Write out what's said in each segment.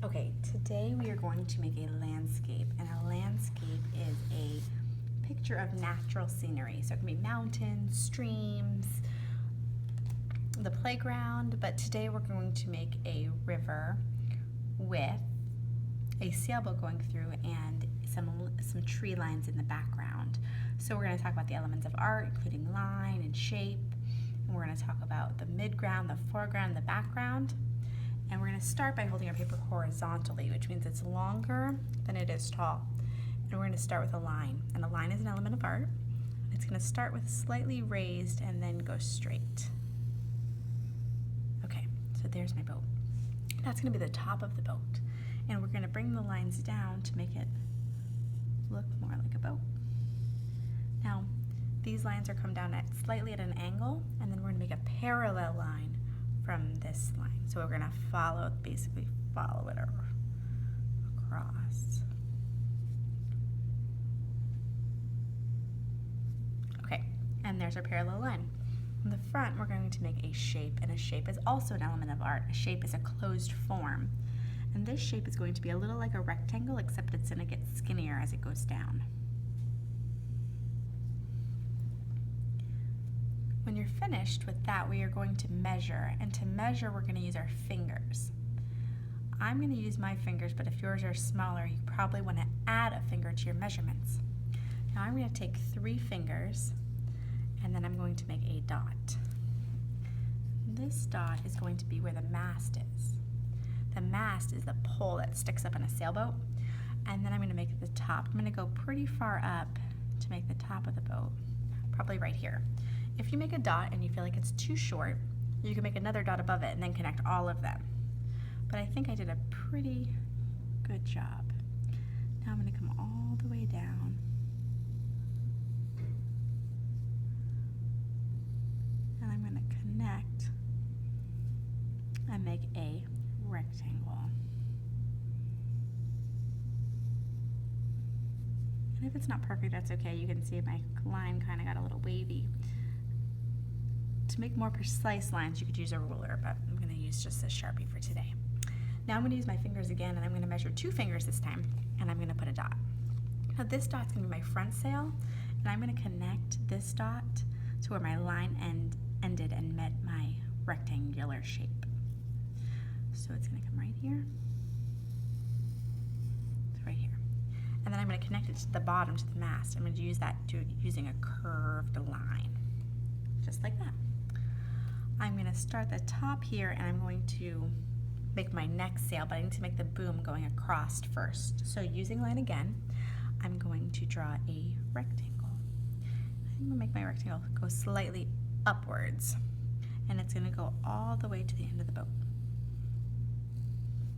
Okay, today we are going to make a landscape, and a landscape is a picture of natural scenery. So it can be mountains, streams, the playground, but today we're going to make a river with a sailboat going through and some tree lines in the background. So we're going to talk about the elements of art, including line and shape, and we're going to talk about the midground, the foreground, the background. And we're going to start by holding our paper horizontally, which means it's longer than it is tall. And we're going to start with a line. And a line is an element of art. It's going to start with slightly raised and then go straight. Okay, so there's my boat. That's going to be the top of the boat. And we're going to bring the lines down to make it look more like a boat. Now, these lines are come down slightly at an angle, and then we're going to make a parallel line from this line. So we're going to basically follow it across. Okay, and there's our parallel line. On the front, we're going to make a shape, and a shape is also an element of art. A shape is a closed form. And this shape is going to be a little like a rectangle, except it's going to get skinnier as it goes down. When you're finished with that, we are going to measure, and to measure we're going to use our fingers. I'm going to use my fingers, but if yours are smaller, you probably want to add a finger to your measurements. Now I'm going to take 3 fingers, and then I'm going to make a dot. This dot is going to be where the mast is. The mast is the pole that sticks up in a sailboat, and then I'm going to make the top. I'm going to go pretty far up to make the top of the boat, probably right here. If you make a dot and you feel like it's too short, you can make another dot above it and then connect all of them. But I think I did a pretty good job. Now I'm going to come all the way down. And I'm going to connect and make a rectangle. And if it's not perfect, that's okay. You can see my line kind of got a little wavy. To make more precise lines, you could use a ruler, but I'm going to use just this Sharpie for today. Now I'm going to use my fingers again, and I'm going to measure 2 fingers this time, and I'm going to put a dot. Now this dot's going to be my front sail, and I'm going to connect this dot to where my line ended and met my rectangular shape. So it's going to come right here, to right here. And then I'm going to connect it to the bottom, to the mast. I'm going to use that using a curved line, just like that. I'm going to start the top here, and I'm going to make my next sail, but I need to make the boom going across first. So using line again, I'm going to draw a rectangle. I'm going to make my rectangle go slightly upwards, and it's going to go all the way to the end of the boat.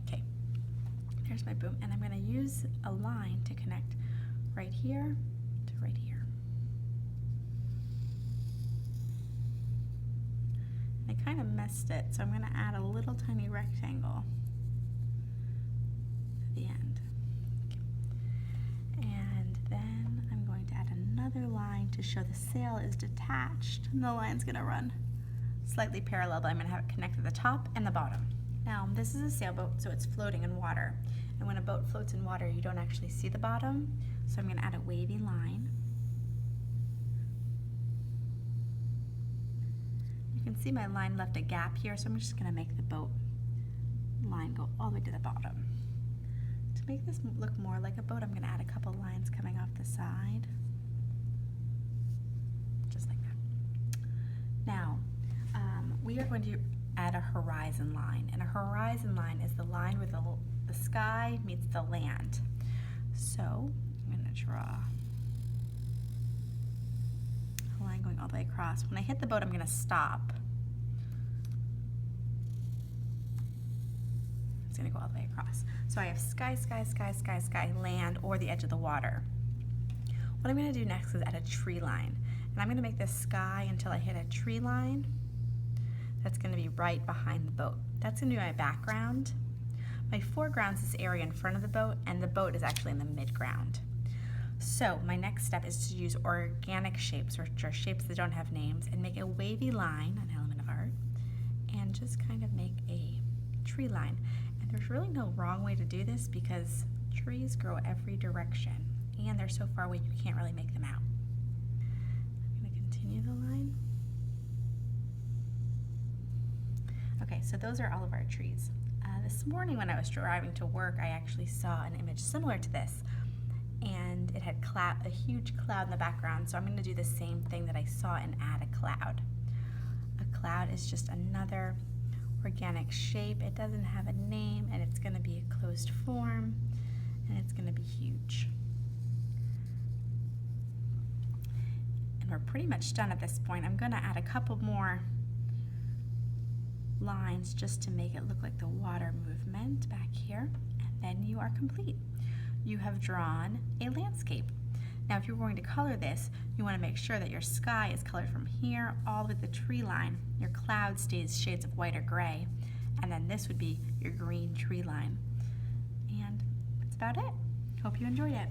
Okay, there's my boom, and I'm going to use a line to connect right here to right here. I kind of messed it, so I'm going to add a little tiny rectangle at the end. Okay. And then I'm going to add another line to show the sail is detached, and the line's going to run slightly parallel, but I'm going to have it connect at the top and the bottom. Now, this is a sailboat, so it's floating in water. And when a boat floats in water, you don't actually see the bottom, so I'm going to add a wavy line. You can see my line left a gap here, so I'm just going to make the boat line go all the way to the bottom. To make this look more like a boat, I'm going to add a couple lines coming off the side, just like that. Now, we are going to add a horizon line, and a horizon line is the line where the sky meets the land. So I'm going to draw a line going all the way across. When I hit the boat, I'm going to stop. It's going to go all the way across. So I have sky, sky, sky, sky, sky, land, or the edge of the water. What I'm going to do next is add a tree line. And I'm going to make this sky until I hit a tree line that's going to be right behind the boat. That's going to be my background. My foreground is this area in front of the boat, and the boat is actually in the midground. So my next step is to use organic shapes, which are shapes that don't have names, and make a wavy line, an element of art, and just kind of make a tree line. And There's really no wrong way to do this because trees grow every direction and they're so far away you can't really make them out. I'm going to continue the line. Okay, so those are all of our trees. This morning when I was driving to work, I actually saw an image similar to this, and it had a huge cloud in the background, so I'm going to do the same thing that I saw and add a cloud. A cloud is just another organic shape. It doesn't have a name, and it's going to be a closed form, and it's going to be huge. And we're pretty much done at this point. I'm going to add a couple more lines just to make it look like the water movement back here, and then you are complete. You have drawn a landscape. Now if you're going to color this, you want to make sure that your sky is colored from here all with the tree line. Your cloud stays shades of white or gray, and then this would be your green tree line. And that's about it. Hope you enjoyed it.